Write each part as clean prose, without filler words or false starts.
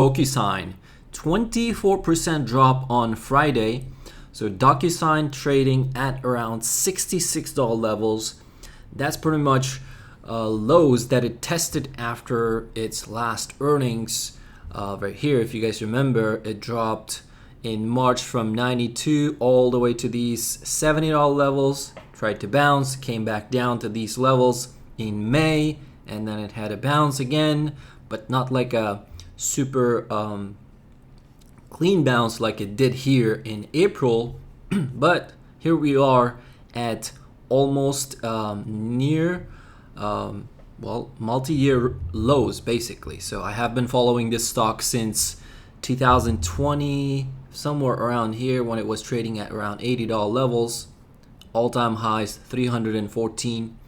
Docusign, 24% drop on Friday. So Docusign trading at around $66 levels. That's pretty much lows that it tested after its last earnings. Right here, if you guys remember, it dropped in March from 92 all the way to these $70 levels, tried to bounce, came back down to these levels in May, and then it had a bounce again, but not like a super clean bounce like it did here in April. But here we are at almost near multi-year lows basically. So I have been following this stock since 2020, somewhere around here, when it was trading at around $80 levels. All-time highs 314.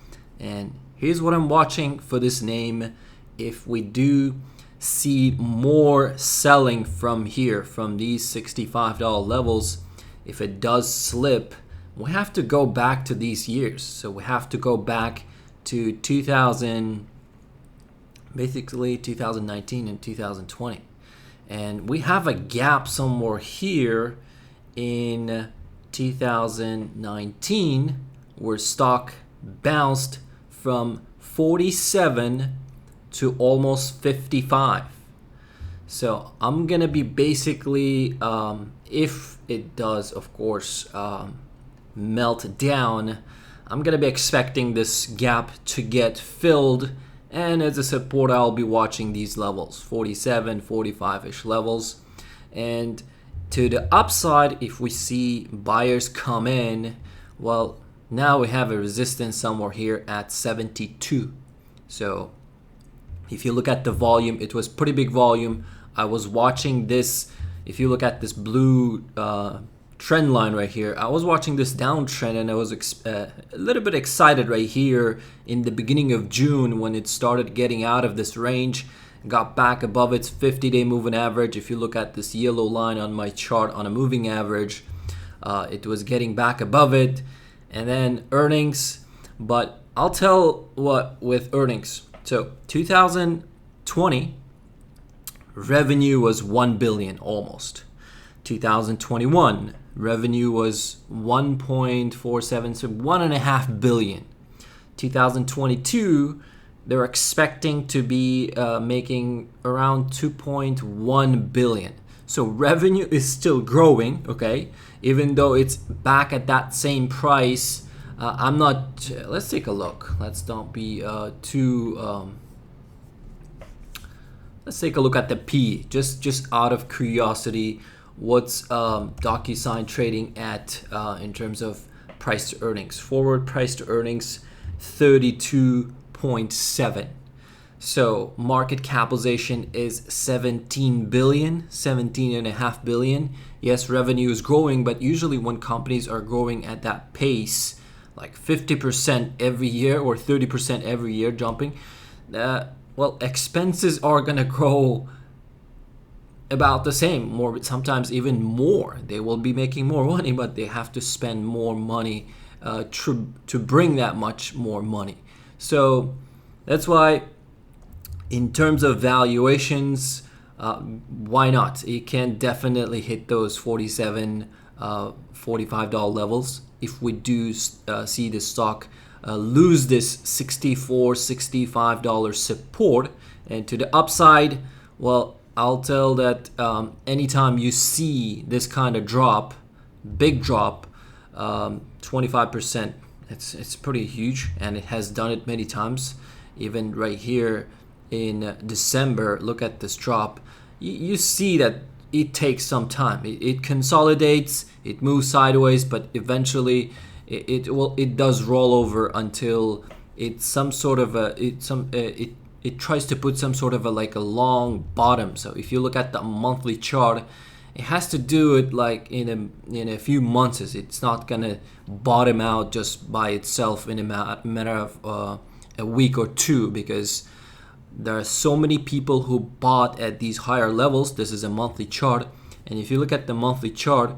And here's what I'm watching for this name. If we do see more selling from here, from these $65 levels, if it does slip, we have to go back to these years. So we have to go back to 2019 and 2020. And we have a gap somewhere here in 2019 where stock bounced from 47 to almost 55. So I'm gonna be basically, if it does of course melt down, I'm gonna be expecting this gap to get filled, and as a support I'll be watching these levels, 47, 45-ish levels. And to the upside, if we see buyers come in, well, now we have a resistance somewhere here at 72. So if you look at the volume, it was pretty big volume. I was watching this. If you look at this blue trend line right here, I was watching this downtrend, and I was a little bit excited right here in the beginning of June when it started getting out of this range, got back above its 50-day moving average. If you look at this yellow line on my chart on a moving average, it was getting back above it. And then earnings, but I'll tell what with earnings. So 2020 revenue was 1 billion almost. 2021 revenue was 1.47, so 1.5 billion. 2022 they're expecting to be making around 2.1 billion. So revenue is still growing, okay, even though it's back at that same price. I'm not. Let's take a look. Let's not be too. Let's take a look at the P. Just out of curiosity, what's Docusign trading at in terms of price to earnings? Forward price to earnings, 32.7. So market capitalization is 17 billion, 17.5 billion. Yes, revenue is growing, but usually when companies are growing at that pace, like 50% every year or 30% every year jumping, well, expenses are gonna grow about the same, more, sometimes even more. They will be making more money, but they have to spend more money to bring that much more money. So that's why, in terms of valuations, why not? You can definitely hit those 47, $45 levels if we do see the stock lose this $64, $65 support. And to the upside, well, I'll tell that anytime you see this kind of drop, big drop, 25%, it's pretty huge, and it has done it many times. Even right here in December, look at this drop. You see that it takes some time. It consolidates, it moves sideways, but eventually it does roll over until it's some sort of it tries to put some sort of a long bottom. So if you look at the monthly chart, it has to do it like in a few months. It's not gonna bottom out just by itself in a matter of a week or two, because there are so many people who bought at these higher levels. This is a monthly chart, and if you look at the monthly chart,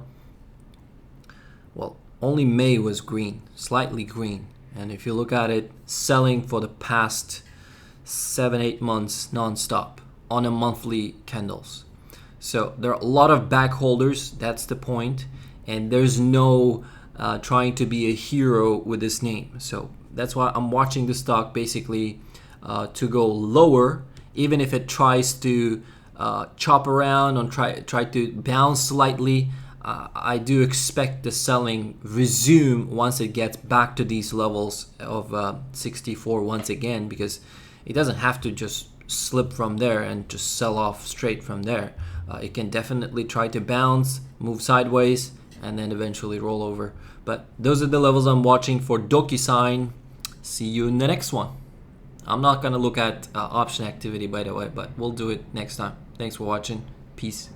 well, only May was green, slightly green. And if you look at it, selling for the past 7-8 months non-stop. on a monthly candles. So there are a lot of back holders, that's the point, and there's no trying to be a hero with this name. So that's why I'm watching the stock basically to go lower, even if it tries to chop around and try to bounce slightly. I do expect the selling resume once it gets back to these levels of 64 once again, because it doesn't have to just slip from there and just sell off straight from there. It can definitely try to bounce, move sideways, and then eventually roll over. But those are the levels I'm watching for Docusign. See you in the next one. I'm not going to look at option activity, by the way, but we'll do it next time. Thanks for watching. Peace.